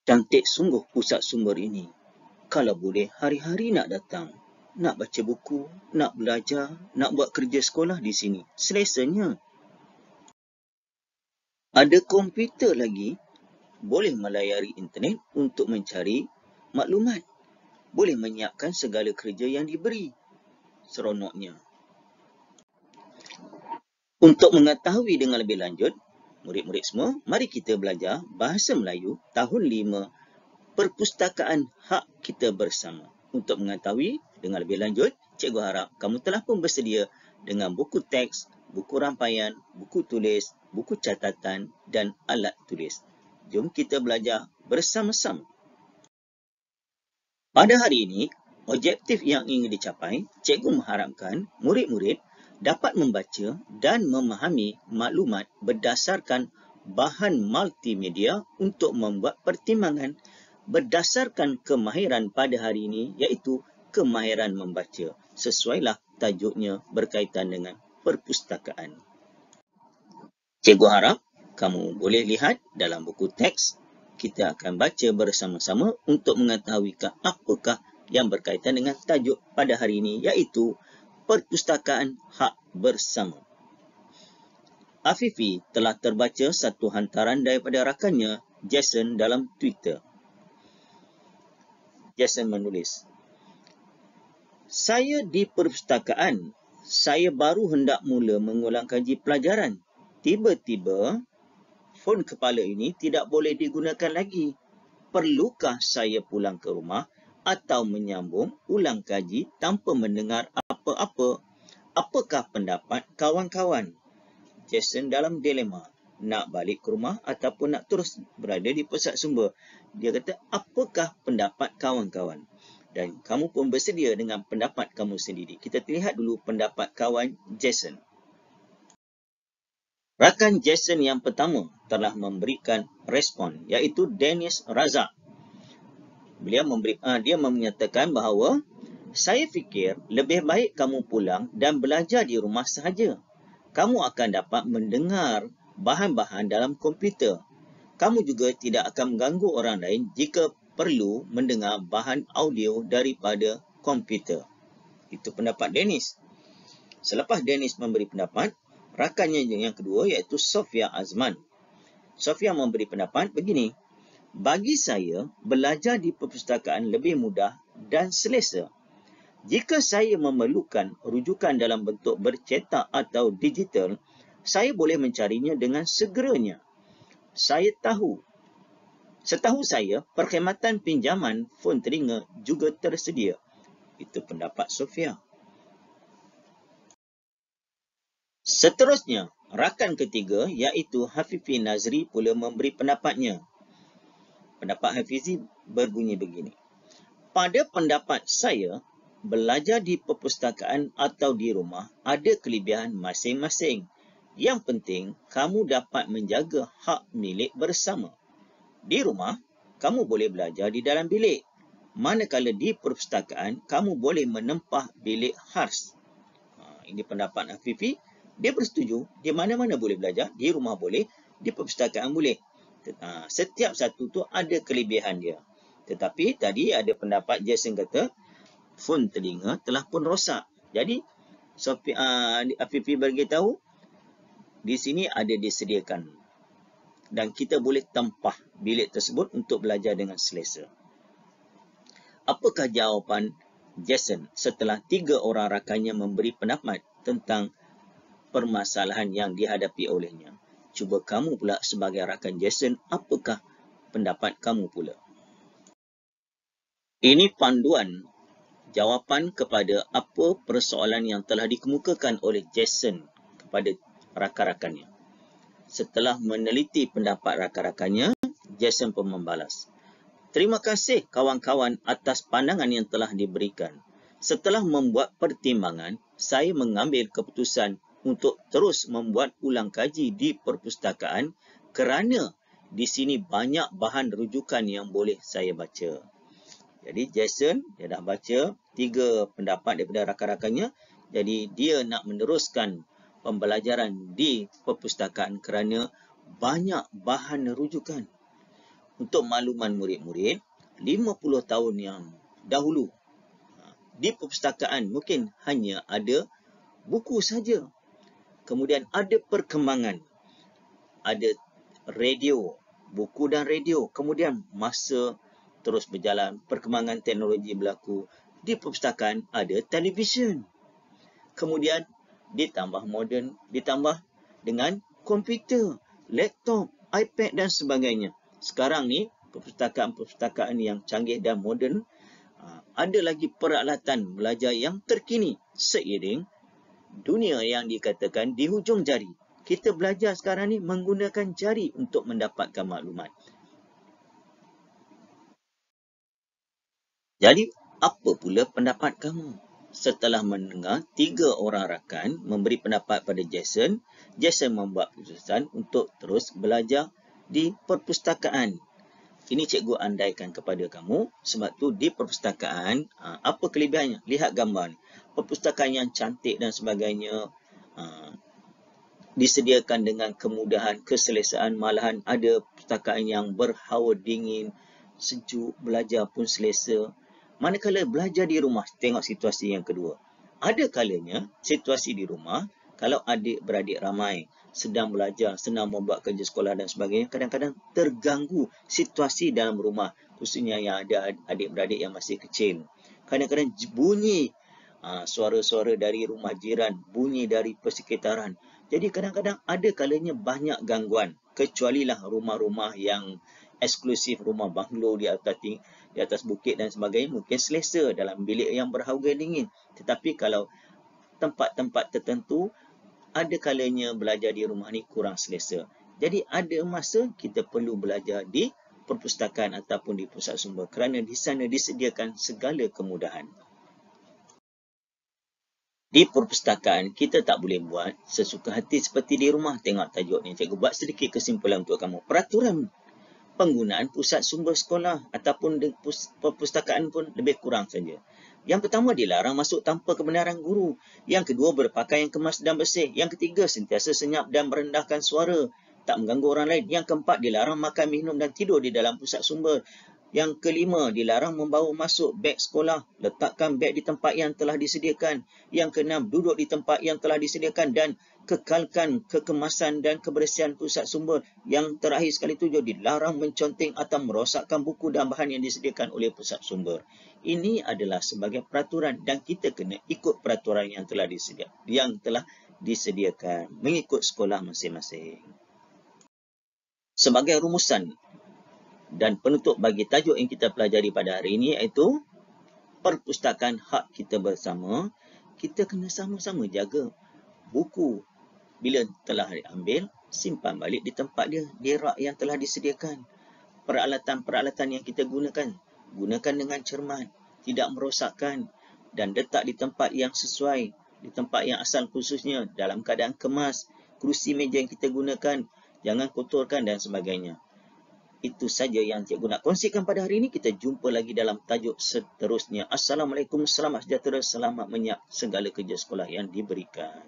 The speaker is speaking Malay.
Cantik sungguh pusat sumber ini. Kalau boleh, hari-hari nak datang. Nak baca buku, nak belajar, nak buat kerja sekolah di sini. Selesanya. Ada komputer lagi, boleh melayari internet untuk mencari maklumat. Boleh menyiapkan segala kerja yang diberi. Seronoknya. Untuk mengetahui dengan lebih lanjut, murid-murid semua, mari kita belajar Bahasa Melayu tahun 5 Perpustakaan Hak Kita Bersama. Untuk mengetahui dengan lebih lanjut, cikgu harap kamu telah pun bersedia dengan buku teks, buku rampaian, buku tulis, buku catatan dan alat tulis. Jom kita belajar bersama-sama. Pada hari ini, objektif yang ingin dicapai, cikgu mengharapkan murid-murid dapat membaca dan memahami maklumat berdasarkan bahan multimedia untuk membuat pertimbangan berdasarkan kemahiran pada hari ini, iaitu kemahiran membaca. Sesuailah tajuknya berkaitan dengan perpustakaan. Cikgu harap kamu boleh lihat dalam buku teks. Kita akan baca bersama-sama untuk mengetahui apakah yang berkaitan dengan tajuk pada hari ini, iaitu Perpustakaan Hak Bersama. Afifi telah terbaca satu hantaran daripada rakannya, Jason, dalam Twitter. Jason menulis, "Saya di perpustakaan. Saya baru hendak mula mengulang kaji pelajaran. Tiba-tiba, fon kepala ini tidak boleh digunakan lagi. Perlukah saya pulang ke rumah atau menyambung ulang kaji tanpa mendengar apa-apa? Apakah pendapat kawan-kawan?" Jason dalam dilema. Nak balik ke rumah ataupun nak terus berada di pusat sumber. Dia kata, apakah pendapat kawan-kawan? Dan kamu pun bersedia dengan pendapat kamu sendiri. Kita lihat dulu pendapat kawan Jason. Rakan Jason yang pertama telah memberikan respon, iaitu Dennis Razak. Dia menyatakan bahawa, "Saya fikir lebih baik kamu pulang dan belajar di rumah sahaja. Kamu akan dapat mendengar bahan-bahan dalam komputer. Kamu juga tidak akan mengganggu orang lain jika perlu mendengar bahan audio daripada komputer." Itu pendapat Dennis. Selepas Dennis memberi pendapat, rakannya yang kedua iaitu Sofia Azman. Sofia memberi pendapat begini, "Bagi saya, belajar di perpustakaan lebih mudah dan selesa. Jika saya memerlukan rujukan dalam bentuk bercetak atau digital, saya boleh mencarinya dengan segeranya. Setahu saya, perkhidmatan pinjaman fon telinga juga tersedia." Itu pendapat Sofia. Seterusnya, rakan ketiga iaitu Hafifi Nazri pula memberi pendapatnya. Pendapat Hafizi berbunyi begini, "Pada pendapat saya, belajar di perpustakaan atau di rumah ada kelebihan masing-masing. Yang penting, kamu dapat menjaga hak milik bersama. Di rumah, kamu boleh belajar di dalam bilik. Manakala di perpustakaan, kamu boleh menempah bilik khas." Ini pendapat Hafifi. Dia bersetuju, di mana-mana boleh belajar, di rumah boleh, di perpustakaan boleh. Setiap satu tu ada kelebihan dia. Tetapi tadi ada pendapat Jason kata, fon telinga telah pun rosak. Jadi, Afifi beritahu, di sini ada disediakan. Dan kita boleh tempah bilik tersebut untuk belajar dengan selesa. Apakah jawapan Jason setelah 3 orang rakannya memberi pendapat tentang permasalahan yang dihadapi olehnya? Cuba kamu pula sebagai rakan Jason, apakah pendapat kamu pula? Ini panduan jawapan kepada apa persoalan yang telah dikemukakan oleh Jason kepada rakan-rakannya. Setelah meneliti pendapat rakan-rakannya, Jason pun membalas, "Terima kasih kawan-kawan atas pandangan yang telah diberikan. Setelah membuat pertimbangan, saya mengambil keputusan untuk terus membuat ulang kaji di perpustakaan kerana di sini banyak bahan rujukan yang boleh saya baca." Jadi Jason, dia dah baca 3 pendapat daripada rakan-rakannya. Jadi dia nak meneruskan pembelajaran di perpustakaan kerana banyak bahan rujukan. untuk makluman murid-murid, 50 tahun yang dahulu, di perpustakaan mungkin hanya ada buku saja. Kemudian ada perkembangan, ada radio, buku dan radio. Kemudian masa terus berjalan, perkembangan teknologi berlaku. Di perpustakaan ada televisyen. Kemudian ditambah moden, ditambah dengan komputer, laptop, iPad dan sebagainya. Sekarang ni perpustakaan-perpustakaan yang canggih dan moden, ada lagi peralatan belajar yang terkini seiring dunia yang dikatakan di hujung jari. Kita belajar sekarang ni menggunakan jari untuk mendapatkan maklumat. Jadi, apa pula pendapat kamu? Setelah mendengar 3 orang rakan memberi pendapat pada Jason, Jason membuat keputusan untuk terus belajar di perpustakaan. Ini cikgu andaikan kepada kamu, sebab tu di perpustakaan, apa kelebihannya? Lihat gambar ni. Perpustakaan yang cantik dan sebagainya, disediakan dengan kemudahan, keselesaan, malahan ada perpustakaan yang berhawa dingin, sejuk, belajar pun selesa. Manakala belajar di rumah, tengok situasi yang kedua. Ada kalanya situasi di rumah, kalau adik-beradik ramai, sedang belajar, sedang membuat kerja sekolah dan sebagainya, kadang-kadang terganggu situasi dalam rumah, khususnya yang ada adik-beradik yang masih kecil. Kadang-kadang bunyi suara-suara dari rumah jiran, bunyi dari persekitaran. Jadi kadang-kadang ada kalanya banyak gangguan, kecualilah rumah-rumah yang eksklusif, rumah banglo di atas bukit dan sebagainya, mungkin selesa dalam bilik yang berhawa dingin. Tetapi kalau tempat-tempat tertentu, ada kalanya belajar di rumah ni kurang selesa. Jadi ada masa kita perlu belajar di perpustakaan ataupun di pusat sumber, kerana di sana disediakan segala kemudahan. Di perpustakaan, kita tak boleh buat sesuka hati seperti di rumah. Tengok tajuk ni, cikgu buat sedikit kesimpulan untuk kamu. Peraturan penggunaan pusat sumber sekolah ataupun perpustakaan pun lebih kurang saja. Yang pertama, dilarang masuk tanpa kebenaran guru. Yang kedua, berpakaian kemas dan bersih. Yang ketiga, sentiasa senyap dan merendahkan suara, tak mengganggu orang lain. Yang keempat, dilarang makan, minum dan tidur di dalam pusat sumber. Yang kelima, dilarang membawa masuk beg sekolah. Letakkan beg di tempat yang telah disediakan. Yang keenam, duduk di tempat yang telah disediakan dan kekalkan kekemasan dan kebersihan pusat sumber. Yang terakhir sekali 7, dilarang menconteng atau merosakkan buku dan bahan yang disediakan oleh pusat sumber. Ini adalah sebagai peraturan dan kita kena ikut peraturan yang telah disediakan mengikut sekolah masing-masing. Sebagai rumusan dan penutup bagi tajuk yang kita pelajari pada hari ini, iaitu perpustakaan hak kita bersama. Kita kena sama-sama jaga buku. Bila telah diambil, simpan balik di tempat dia, di rak yang telah disediakan. Peralatan-peralatan yang kita gunakan dengan cermat, tidak merosakkan, dan letak di tempat yang sesuai, di tempat yang asal khususnya, dalam keadaan kemas. Kerusi meja yang kita gunakan, jangan kotorkan dan sebagainya. Itu saja yang cikgu nak kongsikan pada hari ini. Kita jumpa lagi dalam tajuk seterusnya. Assalamualaikum, selamat sejahtera, selamat menyiap segala kerja sekolah yang diberikan.